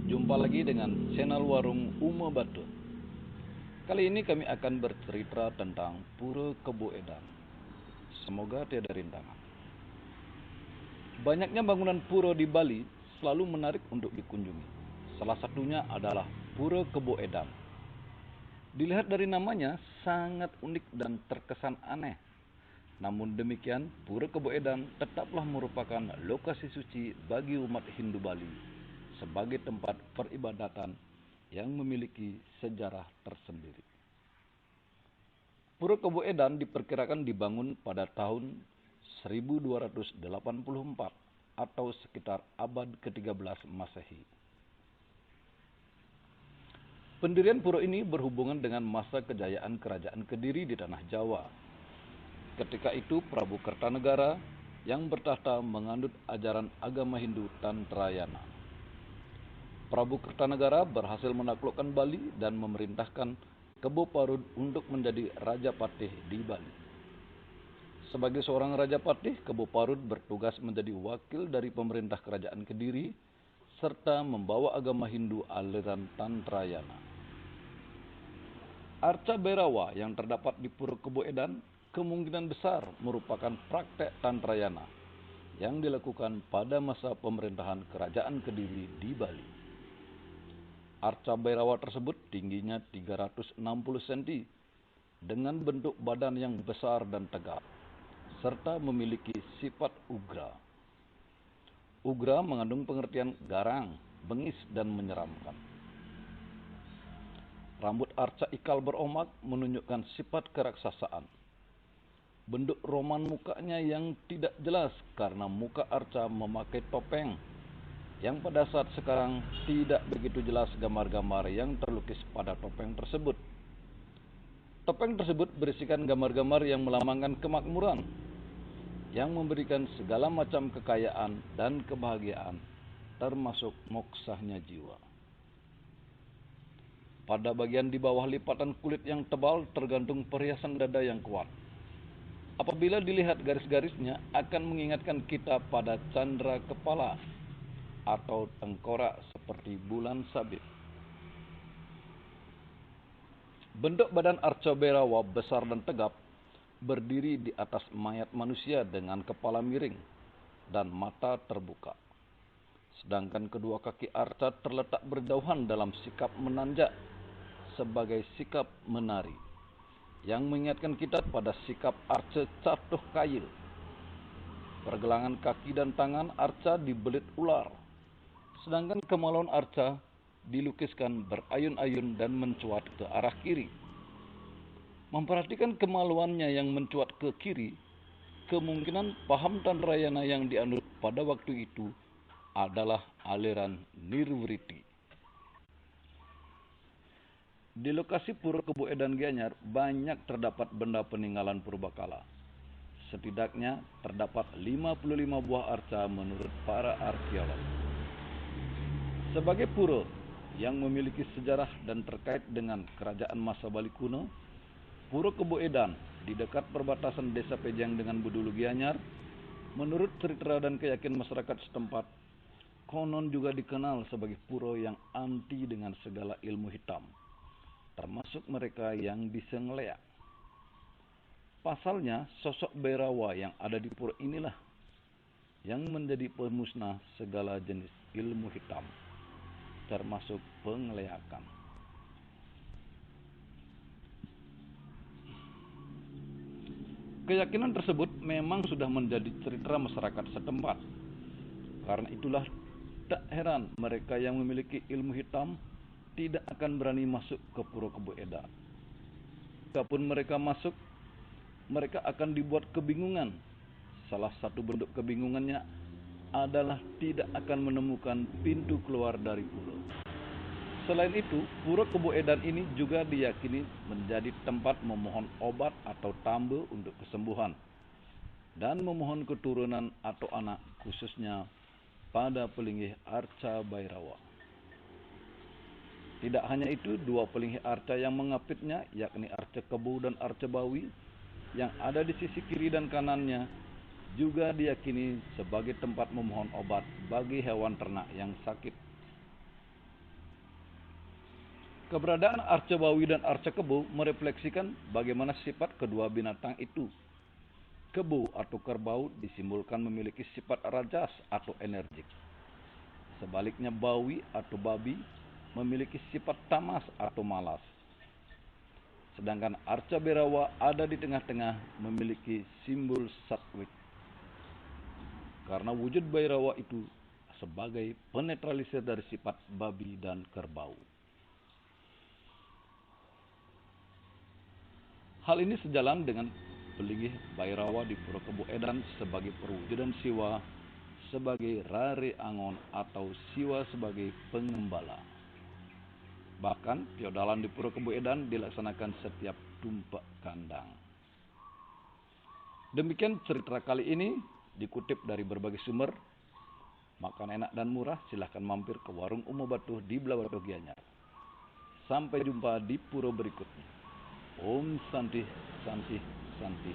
Jumpa lagi dengan channel Warung Uma Batu. Kali ini kami akan bercerita tentang Pura Kebo Edan. Semoga tiada rintangan. Banyaknya bangunan pura di Bali selalu menarik untuk dikunjungi. Salah satunya adalah Pura Kebo Edan. Dilihat dari namanya, sangat unik dan terkesan aneh. Namun demikian, Pura Kebo Edan tetaplah merupakan lokasi suci bagi umat Hindu Bali sebagai tempat peribadatan yang memiliki sejarah tersendiri. Pura Kebo Edan diperkirakan dibangun pada tahun 1284 atau sekitar abad ke-13 Masehi. Pendirian pura ini berhubungan dengan masa kejayaan Kerajaan Kediri di Tanah Jawa. Ketika itu Prabu Kertanegara yang bertahta menganut ajaran agama Hindu Tantrayana. Prabu Kertanegara berhasil menaklukkan Bali dan memerintahkan Kebo Parud untuk menjadi Raja Patih di Bali. Sebagai seorang Raja Patih, Kebo Parud bertugas menjadi wakil dari pemerintah Kerajaan Kediri serta membawa agama Hindu aliran Tantrayana. Arca Bhairawa yang terdapat di Pura Kebo Edan kemungkinan besar merupakan praktek Tantrayana yang dilakukan pada masa pemerintahan Kerajaan Kediri di Bali. Arca Bhairawa tersebut tingginya 360 cm dengan bentuk badan yang besar dan tegap, serta memiliki sifat ugra. Ugra mengandung pengertian garang, bengis, dan menyeramkan. Rambut arca ikal beromak menunjukkan sifat keraksasaan. Bentuk roman mukanya yang tidak jelas karena muka arca memakai topeng yang pada saat sekarang tidak begitu jelas gambar-gambar yang terlukis pada topeng tersebut. Topeng tersebut berisikan gambar-gambar yang melambangkan kemakmuran, yang memberikan segala macam kekayaan dan kebahagiaan, termasuk moksanya jiwa. Pada bagian di bawah lipatan kulit yang tebal tergantung perhiasan dada yang kuat. Apabila dilihat garis-garisnya akan mengingatkan kita pada candra kepala atau tengkorak seperti bulan sabit. Bentuk badan Arca Bhairawa besar dan tegap, berdiri di atas mayat manusia dengan kepala miring dan mata terbuka. Sedangkan kedua kaki arca terletak berjauhan dalam sikap menanjak sebagai sikap menari, yang mengingatkan kita pada sikap arca catuh kail. Pergelangan kaki dan tangan arca dibelit ular, sedangkan kemaluan arca dilukiskan berayun-ayun dan mencuat ke arah kiri. Memperhatikan kemaluannya yang mencuat ke kiri, kemungkinan paham Tantrayana yang dianut pada waktu itu adalah aliran Nirwriti. Di lokasi Pura Kebo Edan Gianyar banyak terdapat benda peninggalan purbakala. Setidaknya terdapat 55 buah arca menurut para arkeolog. Sebagai pura yang memiliki sejarah dan terkait dengan kerajaan masa Bali kuno, Pura Kebo Edan di dekat perbatasan Desa Pejang dengan Bedulu Gianyar, menurut cerita dan keyakinan masyarakat setempat, konon juga dikenal sebagai pura yang anti dengan segala ilmu hitam, termasuk mereka yang bisa ngeleak. Pasalnya, sosok Bhairawa yang ada di pura inilah yang menjadi pemusnah segala jenis ilmu hitam, termasuk pengeleakan. Keyakinan tersebut memang sudah menjadi cerita masyarakat setempat. Karena itulah tak heran mereka yang memiliki ilmu hitam tidak akan berani masuk ke Pura Kebo Edan. Jikapun mereka masuk, mereka akan dibuat kebingungan. Salah satu bentuk kebingungannya adalah tidak akan menemukan pintu keluar dari pura. Selain itu, Pura Kebo Edan ini juga diyakini menjadi tempat memohon obat atau tambe untuk kesembuhan dan memohon keturunan atau anak, khususnya pada pelinggih Arca Bhairawa. Tidak hanya itu, dua pelinggih arca yang mengapitnya, yakni Arca Kebo dan Arca Bawi, yang ada di sisi kiri dan kanannya, juga diyakini sebagai tempat memohon obat bagi hewan ternak yang sakit. Keberadaan arca bawi dan arca kebo merefleksikan bagaimana sifat kedua binatang itu. Kebo atau kerbau disimbolkan memiliki sifat rajas atau energik. Sebaliknya bawi atau babi memiliki sifat tamas atau malas. Sedangkan arca berawa ada di tengah-tengah memiliki simbol satwik. Karena wujud Bhairawa itu sebagai penetralisir dari sifat babi dan kerbau. Hal ini sejalan dengan pelinggih Bhairawa di Pura Kebo Edan sebagai perwujudan Siwa sebagai Rare Angon atau Siwa sebagai pengembala. Bahkan piodalan di Pura Kebo Edan dilaksanakan setiap tumpak kandang. Demikian cerita kali ini dikutip dari berbagai sumber. Makan enak dan murah, silahkan mampir ke warung Umo Batu di Blawado Gianyar. Sampai jumpa di pura berikutnya. Om Santi, Santi, Santi.